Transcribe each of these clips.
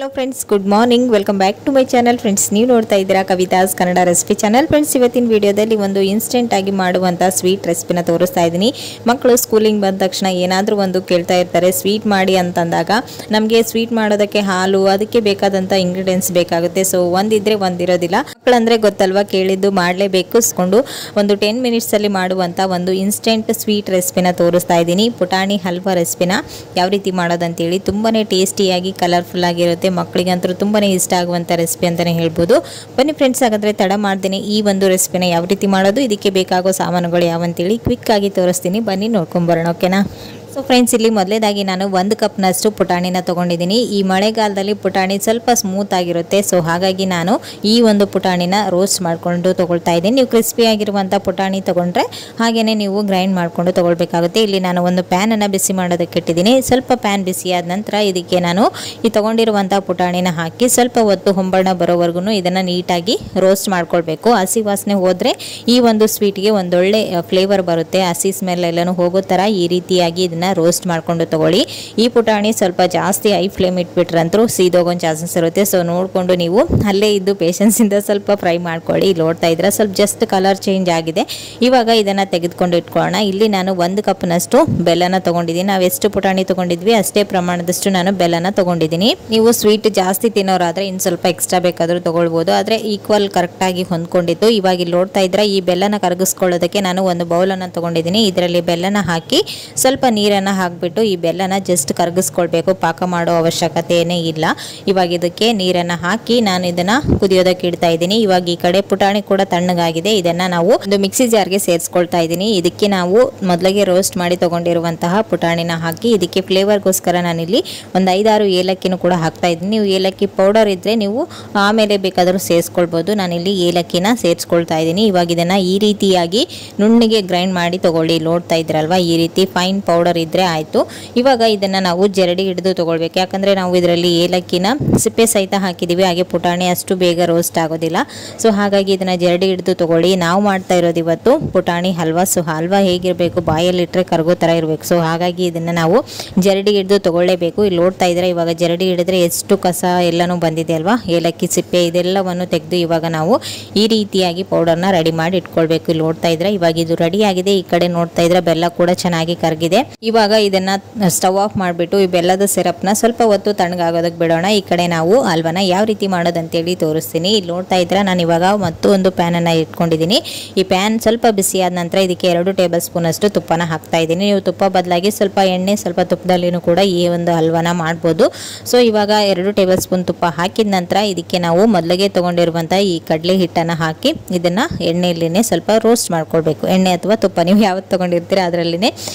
Hello friends good morning welcome back to my channel friends ನೀವು ನೋಡ್ತಾ ಇದ್ದೀರಾ Kavithas Kannada recipe channel friends ಇವತ್ತಿನ ವಿಡಿಯೋದಲ್ಲಿ ಒಂದು ಇನ್ಸ್ಟೆಂಟ್ ಆಗಿ ಮಾಡುವಂತ ಸ್ವೀಟ್ ರೆಸಿಪಿನ ತೋರಿಸ್ತಾ ಇದ್ದೀನಿ ಮಕ್ಕಳು ಸ್ಕೂಲಿಂಗ್ ಬಂದ ತಕ್ಷಣ ಏನಾದರೂ ಒಂದು ಕೇಳ್ತಾ ಇರ್ತಾರೆ ಸ್ವೀಟ್ ಮಾಡಿ ಅಂತಂದಾಗ ನಮಗೆ ಸ್ವೀಟ್ ಮಾಡೋದಕ್ಕೆ ಹಾಲು ಅದಕ್ಕೆ ಬೇಕಾದಂತ ಇಂಗ್ರೀಡಿಯೆಂಟ್ಸ್ ಬೇಕಾಗುತ್ತೆ ಸೋ ಒಂದಿದ್ರೆ ಒಂದಿರೋದಿಲ್ಲ ಮಕ್ಕಳು ಅಂದ್ರೆ ಗೊತ್ತಲ್ವಾ ಕೇಳಿದ್ದು ಮಾಡಲೇಬೇಕು ಸ್ಕೊಂಡು ಒಂದು 10 ಮಿನಿಟ್ಸ್ ಅಲ್ಲಿ ಮಾಡುವಂತ ಒಂದು ಇನ್ಸ್ಟೆಂಟ್ ಸ್ವೀಟ್ ರೆಸಿಪಿನ ತೋರಿಸ್ತಾ ಇದ್ದೀನಿ ಪುಟಾಣಿ ಹಲ್ವಾ ರೆಸಿಪಿನ ಯಾವ ರೀತಿ ಮಾಡೋದು ಅಂತ ಹೇಳಿ ತುಂಬಾನೇ ಟೇಸ್ಟಿಯಾಗಿ ಕಲರ್ಫುಲ್ ಆಗಿರುತ್ತೆ ಮಕ್ಕಳಿಗಂತೂ ತುಂಬಾನೇ ಇಷ್ಟ ಆಗುವಂತ ರೆಸಿಪಿ ಅಂತಾನೆ ಹೇಳ್ಬೋದು ಬನ್ನಿ ಫ್ರೆಂಡ್ಸ್ ಹಾಗಾದ್ರೆ ತಡ ಮಾಡ್ದೇನೆ ಈ ಒಂದು ರೆಸಿಪಿನ ಯಾವ ರೀತಿ ಮಾಡೋದು ಇದಕ್ಕೆ ಬೇಕಾಗೋ ಸಾಮಾನುಗಳು ಯಾವ ಅಂತ ಹೇಳಿ ಕ್ವಿಕ್ ಆಗಿ ತೋರಿಸ್ತೀನಿ ಬನ್ನಿ ನೋಡ್ಕೊಂಡು ಬರೋಣ ಓಕೆನಾ सो फ्रेंड्स ಇಲ್ಲಿ ಮೊದಲೇದಾಗಿ ನಾನು 1 ಕಪ್ ನಷ್ಟು ಪುಟಾಣಿನ ತಗೊಂಡಿದ್ದೀನಿ ಈ ಮಳೆಗಾಲದಲ್ಲಿ ಪುಟಾಣಿ ಸ್ವಲ್ಪ ಸ್ಮೂತ್ ಆಗಿರುತ್ತೆ ಸೋ ಹಾಗಾಗಿ ನಾನು ಈ ಒಂದು ಪುಟಾಣಿನ ರೋಸ್ಟ್ ಮಾಡ್ಕೊಂಡು ತಗೊಳ್ತಾ ಇದ್ದೀನಿ ನೀವು ಕ್ರಿಸ್ಪಿ ಆಗಿರುವಂತ ಪುಟಾಣಿ ತಗೊಂಡ್ರೆ ಹಾಗೇನೇ ನೀವು ಗ್ರೈಂಡ್ ಮಾಡ್ಕೊಂಡು ತಗೊಳ್ಳಬೇಕಾಗುತ್ತೆ ಇಲ್ಲಿ ನಾನು ಒಂದು ಪ್ಯಾನ್ ಅನ್ನು ಬಿಸಿ ಮಾಡೋದಕ್ಕೆ ಇಟ್ಟಿದ್ದೀನಿ ಸ್ವಲ್ಪ ಪ್ಯಾನ್ ಬಿಸಿ ಆದ ನಂತರ ಇದಕ್ಕೆ ನಾನು ಈ ತಗೊಂಡಿರುವಂತ ಪುಟಾಣಿನ ಹಾಕಿ ಸ್ವಲ್ಪ ಹೊತ್ತು ಹೊಂಬಣ್ಣ ಬರೋವರೆಗೂ ಇದನ್ನ ನೀಟಾಗಿ ರೋಸ್ಟ್ ಮಾಡ್ಕೊಳ್ಬೇಕು ಹಸಿ ವಾಸನೆ ಹೋದ್ರೆ ಈ ಒಂದು ಸ್ವೀಟ್ ಗೆ ಒಂದೊಳ್ಳೆ ಫ್ಲೇವರ್ ಬರುತ್ತೆ ಹಸಿ ಸ್ಮೆಲ್ ಎಲ್ಲಾನು ಹೋಗೋ ತರ ಈ ರೀತಿಯಾಗಿ ರೋಸ್ಟ್ ಮಾಡ್ಕೊಂಡು ತಗೊಳ್ಳಿ ಈ ಪುಟಾಣಿ ಸ್ವಲ್ಪ ಜಾಸ್ತಿ ಹೈ ಫ್ಲೇಮ್ ಇಟ್ಬಿಟ್ರಂತೂ ಸೀದೋಗೋ ಚಾನ್ಸಸ್ ಇರುತ್ತೆ ಸೋ ನೋಡ್ಕೊಂಡು ನೀವು ಅಲ್ಲೇ ಇದ್ದು ಪೇಷನ್ಸ್ ಇಂದ ಸ್ವಲ್ಪ ಫ್ರೈ ಮಾಡ್ಕೊಳ್ಳಿ ಇಲ್ಲಿ ನೋಡ್ತಾ ಇದ್ರೆ ಸ್ವಲ್ಪ ಜಸ್ಟ್ ಕಲರ್ ಚೇಂಜ್ ಆಗಿದೆ ಇವಾಗ ಇದನ್ನ ತೆಗೆದುಕೊಂಡು ಇಟ್ಕೊಳ್ಳೋಣ ಇಲ್ಲಿ ನಾನು 1 ಕಪ್ ನಷ್ಟು ಬೆಲ್ಲನ ತಗೊಂಡಿದ್ದೀನಿ ನಾವು ಎಷ್ಟು ಪುಟಾಣಿ ತಗೊಂಡಿದ್ವಿ ಅಷ್ಟೇ ಪ್ರಮಾಣದಷ್ಟು ನಾನು ಬೆಲ್ಲನ ತಗೊಂಡಿದ್ದೀನಿ ನೀವು ಸ್ವೀಟ್ ಜಾಸ್ತಿ ತಿನ್ನೋರಾದ್ರೆ ಇನ್ನು ಸ್ವಲ್ಪ ಎಕ್ಸ್ಟ್ರಾ ಬೇಕಾದರೂ ತಗೊಳ್ಬಹುದು ಆದ್ರೆ ಈಕ್ವಲ್ ಕರೆಕ್ಟ್ ಆಗಿ ಹೊಂದ್ಕೊಂಡಿತ್ತು ಇವಾಗ ಇಲ್ಲಿ ನೋಡ್ತಾ ಇದ್ರೆ ಈ ಬೆಲ್ಲನ ಕರಗಿಸ್ಕೊಳ್ಳೋದಕ್ಕೆ ನಾನು ಒಂದು ಬೌಲ್ ಅನ್ನು ತಗೊಂಡಿದ್ದೀನಿ ಇದರಲ್ಲಿ ಬೆಲ್ಲನ ಹಾಕಿ ಸ್ವಲ್ಪ ನೀರನ್ನ ಹಾಕ್ಬಿಟ್ಟು ಈ ಬೆಲ್ಲನ ಜಸ್ಟ್ ಕರಗಿಸ್ಕೊಳ್ಬೇಕು ಪಾಕ ಮಾಡೋ ಅವಶ್ಯಕತೆ ಏನೇ ಇಲ್ಲ ಇವಾಗ ಇದಕ್ಕೆ ನೀರನ್ನ ಹಾಕಿ ನಾನು ಇದನ್ನ ಕುದಿಯೋದಕ್ಕೆ ಇಡ್ತಾ ಇದ್ದೀನಿ ಇವಾಗ ಈ ಕಡೆ ಪುಟಾಣಿ ಕೂಡ ತಣ್ಣಗಾಗಿದೆ ಇದನ್ನ ನಾವು ಒಂದು ಮಿಕ್ಸಿ ಜಾರ್ಗೆ ಸೇರಿಸ್ಕೊಳ್ತಾ ಇದ್ದೀನಿ ಇದಕ್ಕೆ ನಾವು ಮೊದಲಿಗೆ ರೋಸ್ಟ್ ಮಾಡಿ ತಗೊಂಡಿರುವಂತಹ ಪುಟಾಣಿನ ಹಾಕಿ ಇದಕ್ಕೆ ಫ್ಲೇವರ್ಗೋಸ್ಕರ ನಾನಿಲ್ಲಿ ಒಂದು 5-6 ಏಲಕ್ಕಿನೂ ಕೂಡ ಹಾಕ್ತಾ ಇದ್ದೀನಿ ನೀವು ಏಲಕ್ಕಿ ಪೌಡರ್ ಇದ್ರೆ ನೀವು ಆಮೇಲೆ ಬೇಕಾದರೂ ಸೇರಿಸ್ಕೊಳ್ಬಹುದು ನಾನಿಲ್ಲಿ ಏಲಕ್ಕಿನ ಸೇರಿಸ್ಕೊಳ್ತಾ ಇದ್ದೀನಿ ಇವಾಗ ಇದನ್ನ ಈ ರೀತಿಯಾಗಿ ನುಣ್ಣಗೆ ಗ್ರೈಂಡ್ ಮಾಡಿ ತಗೊಳ್ಳಿ ನೋಡ್ತಾ ಇದ್ರಲ್ವಾ ಈ ರೀತಿ ಫೈನ್ ಪೌಡರ್ ಇದ್ರೆ ಆಯ್ತು ಇವಾಗ ಇದನ್ನ ನಾವು ಜರಡಿ ಹಿಡಿದು ತಗೊಳ್ಬೇಕು ಯಾಕಂದ್ರೆ ನಾವು ಇದರಲ್ಲಿ ಏಲಕ್ಕಿನ ಸಿಪ್ಪೆ ಸಹಿತ ಹಾಕಿದೀವಿ ಹಾಗೆ ಪುಟಾಣಿ ಅಷ್ಟು ಬೇಗ ರೋಸ್ಟ್ ಆಗೋದಿಲ್ಲ ಸೋ ಹಾಗಾಗಿ ಇದನ್ನ ಜರಡಿ ಹಿಡಿದು ತಗೊಳ್ಳಿ ನಾವು ಮಾಡ್ತಾ ಇರೋದು ಇವತ್ತು ಪುಟಾಣಿ ಹಲ್ವಾ ಸೋ ಹಲ್ವಾ ಹೇಗಿರಬೇಕು ಬಾಯಲ್ಲಿ ಇಟ್ಟರೆ ಕರಗೋ ತರ ಇರಬೇಕು ಸೋ ಹಾಗಾಗಿ ಇದನ್ನ ನಾವು ಜರಡಿ ಹಿಡಿದು ತಗೊಳ್ಳೇಬೇಕು ಇಲ್ಲಿ ನೋಡ್ತಾ ಇದ್ರೆ ಇವಾಗ ಜರಡಿ ಹಿಡಿದ್ರೆ ಎಷ್ಟು ಕಸ ಎಲ್ಲಾನು ಬಂದಿದೆ ಅಲ್ವಾ ಏಲಕ್ಕಿ ಸಿಪ್ಪೆ ಇದೆಲ್ಲವನ್ನು ತೆಗೆದು ಇವಾಗ ನಾವು ಈ ರೀತಿಯಾಗಿ ಪೌಡರ್ನ ರೆಡಿ ಮಾಡಿ ಇಟ್ಕೊಳ್ಬೇಕು ಇಲ್ಲಿ ನೋಡ್ತಾ ಇದ್ರೆ ಇವಾಗ ಇದು ರೆಡಿ ಆಗಿದೆ ಈ ಕಡೆ ನೋಡ್ತಾ ಇದ್ರೆ ಬೆಲ್ಲ ಕೂಡ ಚೆನ್ನಾಗಿ ಕರಗಿದೆ ಇವಾಗ ಇದನ್ನ ಸ್ಟವ್ ಆಫ್ ಮಾಡಿಬಿಟ್ಟು ಈ ಬೆಲ್ಲದ ಸಿರಪ್ನ ಸ್ವಲ್ಪ ಹೊತ್ತು ತಣ್ಣಗಾಗೋದಕ್ಕೆ ಬಿಡೋಣ ಈ ಕಡೆ ನಾವು ಹಲ್ವಾನ ಯಾವ ರೀತಿ ಮಾಡೋದು ಅಂತೇಳಿ ತೋರಿಸ್ತೀನಿ ಇಲ್ಲಿ ನೋಡ್ತಾ ಇದ್ರೆ ನಾನು ಇವಾಗ ಮತ್ತೊಂದು ಪ್ಯಾನ್ ಅನ್ನ ಇಟ್ಕೊಂಡಿದ್ದೀನಿ ಈ ಪ್ಯಾನ್ ಸ್ವಲ್ಪ ಬಿಸಿ ಆದ ನಂತರ ಇದಕ್ಕೆ 2 ಟೇಬಲ್ ಸ್ಪೂನ್ ಅಷ್ಟು ತುಪ್ಪನ ಹಾಕ್ತಾ ಇದ್ದೀನಿ ನೀವು ತುಪ್ಪ ಬದಲಾಗಿ ಸ್ವಲ್ಪ ಎಣ್ಣೆ ಸ್ವಲ್ಪ ತುಪ್ಪದಲ್ಲಿನೂ ಕೂಡ ಈ ಒಂದು ಹಲ್ವಾನ ಮಾಡ್ಬೋದು ಸೊ ಇವಾಗ 2 ಟೇಬಲ್ ಸ್ಪೂನ್ ತುಪ್ಪ ಹಾಕಿದ ನಂತರ ಇದಕ್ಕೆ ನಾವು ಮೊದಲಿಗೆ ತಗೊಂಡಿರುವಂತ ಈ ಕಡಲೆ ಹಿಟ್ಟನ್ನ ಹಾಕಿ ಇದನ್ನ ಎಣ್ಣೆಯಲ್ಲಿನೇ ಸ್ವಲ್ಪ ರೋಸ್ಟ್ ಮಾಡ್ಕೊಳ್ಬೇಕು ಎಣ್ಣೆ ಅಥವಾ ತುಪ್ಪ ನೀವು ಯಾವತ್ತು ತಗೊಂಡಿರ್ತೀರ ಅದರಲ್ಲಿನೇ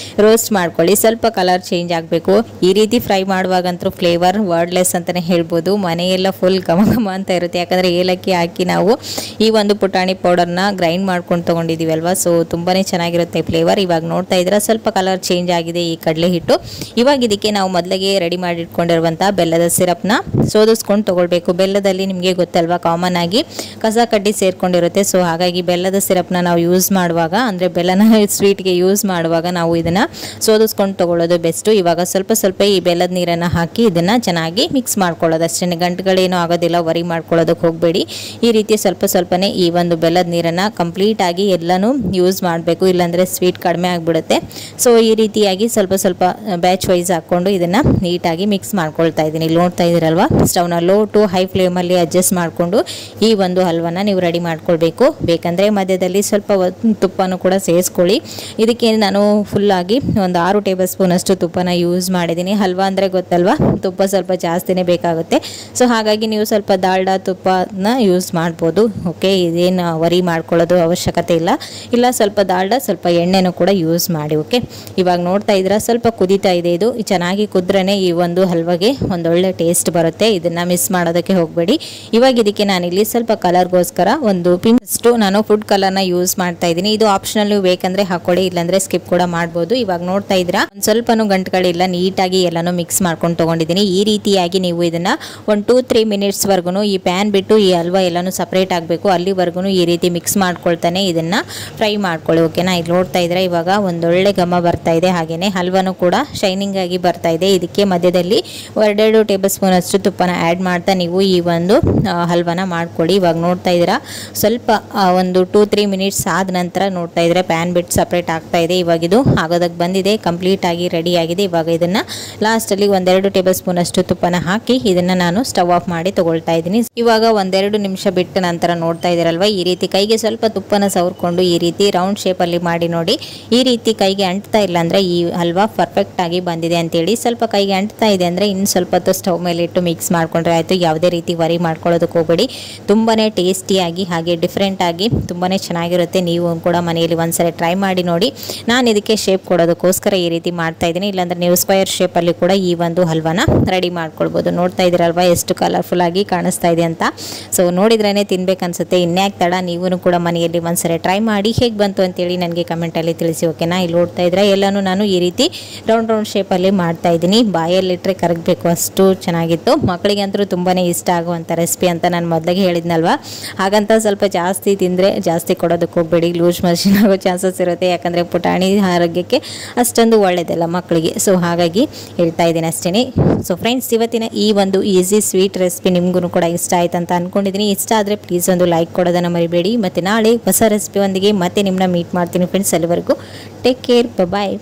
ರೋಸ್ಟ್ ಮಾಡ್ಕೊಳ್ಳಿ ಸ್ವಲ್ಪ ಕಲರ್ ಚೇಂಜ್ ಆಗಬೇಕು ಈ ರೀತಿ ಫ್ರೈ ಮಾಡುವಾಗಂತೂ ಫ್ಲೇವರ್ ವರ್ಡ್ಲೆಸ್ ಅಂತಾನೆ ಹೇಳ್ಬೋದು ಮನೆಯೆಲ್ಲ ಫುಲ್ ಘಮ ಘಮ ಅಂತ ಇರುತ್ತೆ ಯಾಕಂದ್ರೆ ಏಲಕ್ಕಿ ಹಾಕಿ ನಾವು ಈ ಒಂದು ಪುಟಾಣಿ ಪೌಡರ್ನ ಗ್ರೈಂಡ್ ಮಾಡ್ಕೊಂಡು ತಗೊಂಡಿದೀವಿ ಅಲ್ವಾ ಸೊ ತುಂಬಾನೇ ಚೆನ್ನಾಗಿರುತ್ತೆ ಫ್ಲೇವರ್ ಇವಾಗ ನೋಡ್ತಾ ಇದ್ರೆ ಸ್ವಲ್ಪ ಕಲರ್ ಚೇಂಜ್ ಆಗಿದೆ ಈ ಕಡಲೆ ಹಿಟ್ಟು ಇವಾಗ ಇದಕ್ಕೆ ನಾವು ಮೊದಲಿಗೆ ರೆಡಿ ಮಾಡಿ ಇಟ್ಕೊಂಡಿರುವಂತಹ ಬೆಲ್ಲದ ಸಿರಪ್ನ ಸೋದಿಸ್ಕೊಂಡು ತಗೊಳ್ಬೇಕು ಬೆಲ್ಲದಲ್ಲಿ ನಿಮಗೆ ಗೊತ್ತಲ್ವಾ ಕಾಮನ್ ಆಗಿ ಕಸ ಕಡ್ಡಿ ಸೇರ್ಕೊಂಡಿರುತ್ತೆ ಸೊ ಹಾಗಾಗಿ ಬೆಲ್ಲದ ಸಿರಪ್ನ ನಾವು ಯೂಸ್ ಮಾಡುವಾಗ ಅಂದ್ರೆ ಬೆಲ್ಲನ ಸ್ವೀಟ್ಗೆ ಯೂಸ್ ಮಾಡುವಾಗ ನಾವು ಇದನ್ನ ಸೋದಿಸ್ಕೊಂಡು ತಗೊಳ್ಳೋದು ಬೆಸ್ಟ್ ಇವಾಗ ಸ್ವಲ್ಪ ಸ್ವಲ್ಪ ಈ ಬೆಲ್ಲದ ನೀರನ್ನ ಹಾಕಿ ಇದನ್ನ ಚೆನ್ನಾಗಿ ಮಿಕ್ಸ್ ಮಾಡ್ಕೊಳ್ಳೋದು ಅಷ್ಟೇ ಗಂಟುಗಳೇನು ಆಗೋದಿಲ್ಲ ವರಿ ಮಾಡ್ಕೊಳ್ಳೋದಕ್ಕೆ ಹೋಗಬೇಡಿ ಈ ರೀತಿ ಸ್ವಲ್ಪ ಸ್ವಲ್ಪನೇ ಈ ಒಂದು ಬೆಲ್ಲದ ನೀರನ್ನ ಕಂಪ್ಲೀಟ್ ಆಗಿ ಎಲ್ಲಾನು ಯೂಸ್ ಮಾಡಬೇಕು ಇಲ್ಲಾಂದ್ರೆ ಸ್ವೀಟ್ ಕಡಿಮೆ ಆಗಿಬಿಡುತ್ತೆ ಸೊ ಈ ರೀತಿಯಾಗಿ ಸ್ವಲ್ಪ ಸ್ವಲ್ಪ ಬ್ಯಾಚ್ ವೈಸ್ ಹಾಕೊಂಡು ಇದನ್ನ ನೀಟಾಗಿ ಮಿಕ್ಸ್ ಮಾಡ್ಕೊಳ್ತಾ ಇದ್ದೀನಿ ಇಲ್ಲಿ ನೋಡ್ತಾ ಇದ್ದೀರಲ್ವಾ ಸ್ಟವ್ನ ಲೋ ಟು ಹೈ ಫ್ಲೇಮಲ್ಲಿ ಅಡ್ಜಸ್ಟ್ ಮಾಡಿಕೊಂಡು ಈ ಒಂದು ಹಲ್ವಾನ ನೀವು ರೆಡಿ ಮಾಡ್ಕೊಳ್ಬೇಕು ಬೇಕಂದ್ರೆ ಮಧ್ಯದಲ್ಲಿ ಸ್ವಲ್ಪ ತುಪ್ಪನೂ ಕೂಡ ಸೇರಿಸ್ಕೊಳ್ಳಿ ಇದಕ್ಕೆ ನಾನು ಫುಲ್ ಆಗಿ ಒಂದು 6 ಟೇಬಲ್ ಸ್ಪೂನ್ ಅಷ್ಟು ತುಪ್ಪನ ಯೂಸ್ ಮಾಡಿದ್ದೀನಿ ಹಲ್ವಾ ಅಂದ್ರೆ ಗೊತ್ತಲ್ವಾ ತುಪ್ಪ ಸ್ವಲ್ಪ ಜಾಸ್ತಿನೇ ಬೇಕಾಗುತ್ತೆ ಸೊ ಹಾಗಾಗಿ ನೀವು ಸ್ವಲ್ಪ ದಾಲ್ಡಾ ತುಪ್ಪನ ಯೂಸ್ ಮಾಡ್ಬೋದು ಓಕೆ ಇದೇನು ವರಿ ಮಾಡ್ಕೊಳ್ಳೋದು ಅವಶ್ಯಕತೆ ಇಲ್ಲ ಸ್ವಲ್ಪ ದಾಲ್ಡಾ ಸ್ವಲ್ಪ ಎಣ್ಣೆನೂ ಕೂಡ ಯೂಸ್ ಮಾಡಿ ಓಕೆ ಇವಾಗ ನೋಡ್ತಾ ಇದ್ರೆ ಸ್ವಲ್ಪ ಕುದೀತಾ ಇದೆ ಇದು ಚೆನ್ನಾಗಿ ಕುದ್ರನೆ ಈ ಒಂದು ಹಲ್ವಾಗೆ ಒಂದೊಳ್ಳೆ ಟೇಸ್ಟ್ ಬರುತ್ತೆ ಇದನ್ನ ಮಿಸ್ ಮಾಡೋದಕ್ಕೆ ಹೋಗಬೇಡಿ ಇವಾಗ ಇದಕ್ಕೆ ನಾನಿಲ್ಲಿ ಸ್ವಲ್ಪ ಕಲರ್ಗೋಸ್ಕರ ಒಂದು ಪಿಂಚಷ್ಟು ನಾನು ಫುಡ್ ಕಲರ್ನ ಯೂಸ್ ಮಾಡ್ತಾ ಇದ್ದೀನಿ ಇದು ಆಪ್ಷನಲ್ ನೀವು ಬೇಕಂದ್ರೆ ಹಾಕೊಳ್ಳಿ ಇಲ್ಲಾಂದ್ರೆ ಸ್ಕಿಪ್ ಕೂಡ ಮಾಡ್ಬೋದು ಇವಾಗ ನೋಡ್ತಾ ಇದ್ದೀರಾ ಒಂದು ಸ್ವಲ್ಪನೂ ಗಂಟುಗಳಿಲ್ಲ, ನೀಟಾಗಿ ಎಲ್ಲನೂ ಮಿಕ್ಸ್ ಮಾಡ್ಕೊಂಡು ತೊಗೊಂಡಿದ್ದೀನಿ. ಈ ರೀತಿಯಾಗಿ ನೀವು ಇದನ್ನು ಒಂದು 2-3 ಮಿನಿಟ್ಸ್ವರೆಗೂ ಈ ಪ್ಯಾನ್ ಬಿಟ್ಟು ಈ ಹಲ್ವಾ ಎಲ್ಲನೂ ಸಪ್ರೇಟ್ ಆಗಬೇಕು, ಅಲ್ಲಿವರೆಗೂ ಈ ರೀತಿ ಮಿಕ್ಸ್ ಮಾಡ್ಕೊಳ್ತಾನೆ ಇದನ್ನು ಫ್ರೈ ಮಾಡ್ಕೊಳ್ಳಿ. ಓಕೆನಾ, ಇಲ್ಲಿ ನೋಡ್ತಾ ಇದ್ರೆ ಇವಾಗ ಒಂದೊಳ್ಳೆ ಘಮ ಬರ್ತಾ ಇದೆ, ಹಾಗೆಯೇ ಹಲ್ವಾನು ಕೂಡ ಶೈನಿಂಗ್ ಆಗಿ ಬರ್ತಾ ಇದೆ. ಇದಕ್ಕೆ ಮಧ್ಯದಲ್ಲಿ 2 ಟೇಬಲ್ ಸ್ಪೂನ್ ಅಷ್ಟು ತುಪ್ಪನ ಆ್ಯಡ್ ಮಾಡ್ತಾ ನೀವು ಈ ಒಂದು ಹಲ್ವಾನ ಮಾಡ್ಕೊಳ್ಳಿ. ಇವಾಗ ನೋಡ್ತಾ ಇದ್ದೀರಾ ಸ್ವಲ್ಪ ಒಂದು 2-3 ಮಿನಿಟ್ಸ್ ಆದ ನಂತರ ನೋಡ್ತಾ ಇದ್ರೆ ಪ್ಯಾನ್ ಬಿಟ್ಟು ಸಪ್ರೇಟ್ ಆಗ್ತಾ ಇದೆ. ಇವಾಗ ಇದು ಆಗೋದಕ್ಕೆ ಬಂದಿದೆ, ಕಂಪ್ಲೀಟ್ ಆಗಿ ರೆಡಿ ಆಗಿದೆ. ಇವಾಗ ಇದನ್ನು ಲಾಸ್ಟಲ್ಲಿ 1-2 ಟೇಬಲ್ ಸ್ಪೂನ್ ಅಷ್ಟು ತುಪ್ಪನ ಹಾಕಿ ಇದನ್ನು ನಾನು ಸ್ಟವ್ ಆಫ್ ಮಾಡಿ ತಗೊಳ್ತಾ ಇದ್ದೀನಿ. ಇವಾಗ 1-2 ನಿಮಿಷ ಬಿಟ್ಟ ನಂತರ ನೋಡ್ತಾ ಇದ್ದೀರಲ್ವ, ಈ ರೀತಿ ಕೈಗೆ ಸ್ವಲ್ಪ ತುಪ್ಪನ ಸವರ್ಕೊಂಡು ಈ ರೀತಿ ರೌಂಡ್ ಶೇಪಲ್ಲಿ ಮಾಡಿ ನೋಡಿ. ಈ ರೀತಿ ಕೈಗೆ ಅಂಟ್ತಾ ಇಲ್ಲ ಅಂದರೆ ಈ ಹಲ್ವಾ ಪರ್ಫೆಕ್ಟ್ ಆಗಿ ಬಂದಿದೆ ಅಂತೇಳಿ. ಸ್ವಲ್ಪ ಕೈಗೆ ಅಂಟ್ತಾ ಇದೆ ಅಂದರೆ ಇನ್ನು ಸ್ವಲ್ಪ ಹೊತ್ತು ಸ್ಟವ್ ಮೇಲೆ ಇಟ್ಟು ಮಿಕ್ಸ್ ಮಾಡ್ಕೊಂಡ್ರೆ ಆಯಿತು. ಯಾವುದೇ ರೀತಿ ವರಿ ಮಾಡ್ಕೊಳ್ಳೋದಕ್ಕೆ ಹೋಗಬೇಡಿ. ತುಂಬಾ ಟೇಸ್ಟಿಯಾಗಿ ಹಾಗೆ ಡಿಫ್ರೆಂಟ್ ಆಗಿ ತುಂಬಾ ಚೆನ್ನಾಗಿರುತ್ತೆ. ನೀವು ಕೂಡ ಮನೆಯಲ್ಲಿ ಒಂದ್ಸರಿ ಟ್ರೈ ಮಾಡಿ ನೋಡಿ. ನಾನು ಇದಕ್ಕೆ ಶೇಪ್ ಕೊಡೋದಕ್ಕೋಸ್ಕರ ಈ ರೀತಿ ಮಾಡ್ತಾ ಇದ್ದೀನಿ, ಇಲ್ಲಾಂದರೆ ನೀವು ಸ್ಕ್ವೇರ್ ಶೇಪಲ್ಲಿ ಕೂಡ ಈ ಒಂದು ಹಲ್ವಾನ ರೆಡಿ ಮಾಡ್ಕೊಳ್ಬೋದು. ನೋಡ್ತಾ ಇದ್ದೀರಲ್ವ ಎಷ್ಟು ಕಲರ್ಫುಲ್ ಆಗಿ ಕಾಣಿಸ್ತಾ ಇದೆ ಅಂತ. ಸೊ ನೋಡಿದ್ರೇ ತಿನ್ಬೇಕನ್ಸುತ್ತೆ. ಇನ್ಯಾಕೆ ತಡ, ನೀವು ಕೂಡ ಮನೆಯಲ್ಲಿ ಒಂದ್ಸರಿ ಟ್ರೈ ಮಾಡಿ ಹೇಗೆ ಬಂತು ಅಂತೇಳಿ ನನಗೆ ಕಮೆಂಟಲ್ಲಿ ತಿಳಿಸಿ. ಓಕೆನಾ, ಇಲ್ಲಿ ನೋಡ್ತಾ ಇದ್ರೆ ಎಲ್ಲನೂ ನಾನು ಈ ರೀತಿ ರೌಂಡ್ ಶೇಪಲ್ಲಿ ಮಾಡ್ತಾ ಇದ್ದೀನಿ. ಬಾಯಲ್ಲಿಟ್ಟರೆ ಕರಗಬೇಕು, ಅಷ್ಟು ಚೆನ್ನಾಗಿತ್ತು. ಮಕ್ಕಳಿಗೆ ಅಂತೂ ತುಂಬಾ ಇಷ್ಟ ಆಗುವಂಥ ರೆಸಿಪಿ ಅಂತ ನಾನು ಮೊದಲಿಗೆ ಹೇಳಿದ್ನಲ್ವ. ಹಾಗಂತ ಸ್ವಲ್ಪ ಜಾಸ್ತಿ ತಿಂದರೆ ಜಾಸ್ತಿ ಕೊಡೋದಕ್ಕೆ ಹೋಗಬೇಡಿ, ಲೂಸ್ ಮೋಷನ್ ಆಗೋ ಚಾನ್ಸಸ್ ಇರುತ್ತೆ. ಯಾಕಂದರೆ ಪುಟಾಣಿ ಆರೋಗ್ಯಕ್ಕೆ ಅಷ್ಟೊಂದು ಒಳ್ಳೆಯದಲ್ಲ ಮಕ್ಕಳಿಗೆ. ಸೊ ಹಾಗಾಗಿ ಹೇಳ್ತಾ ಇದ್ದೀನಿ ಅಷ್ಟೇ. ಸೊ ಫ್ರೆಂಡ್ಸ್, ಇವತ್ತಿನ ಈ ಒಂದು ಈಸಿ ಸ್ವೀಟ್ ರೆಸಿಪಿ ನಿಮಗೂ ಕೂಡ ಇಷ್ಟ ಆಯ್ತು ಅಂತ ಅಂದ್ಕೊಂಡಿದ್ದೀನಿ. ಇಷ್ಟ ಆದರೆ ಪ್ಲೀಸ್ ಒಂದು ಲೈಕ್ ಕೊಡೋದನ್ನು ಮರಿಬೇಡಿ. ಮತ್ತು ನಾಳೆ ಹೊಸ ರೆಸಿಪಿ ಒಂದಿಗೆ ಮತ್ತೆ ನಿಮ್ಮನ್ನ ಮೀಟ್ ಮಾಡ್ತೀನಿ ಫ್ರೆಂಡ್ಸ್. ಅಲ್ಲಿವರೆಗೂ ಟೇಕ್ ಕೇರ್, ಬಾಯ್.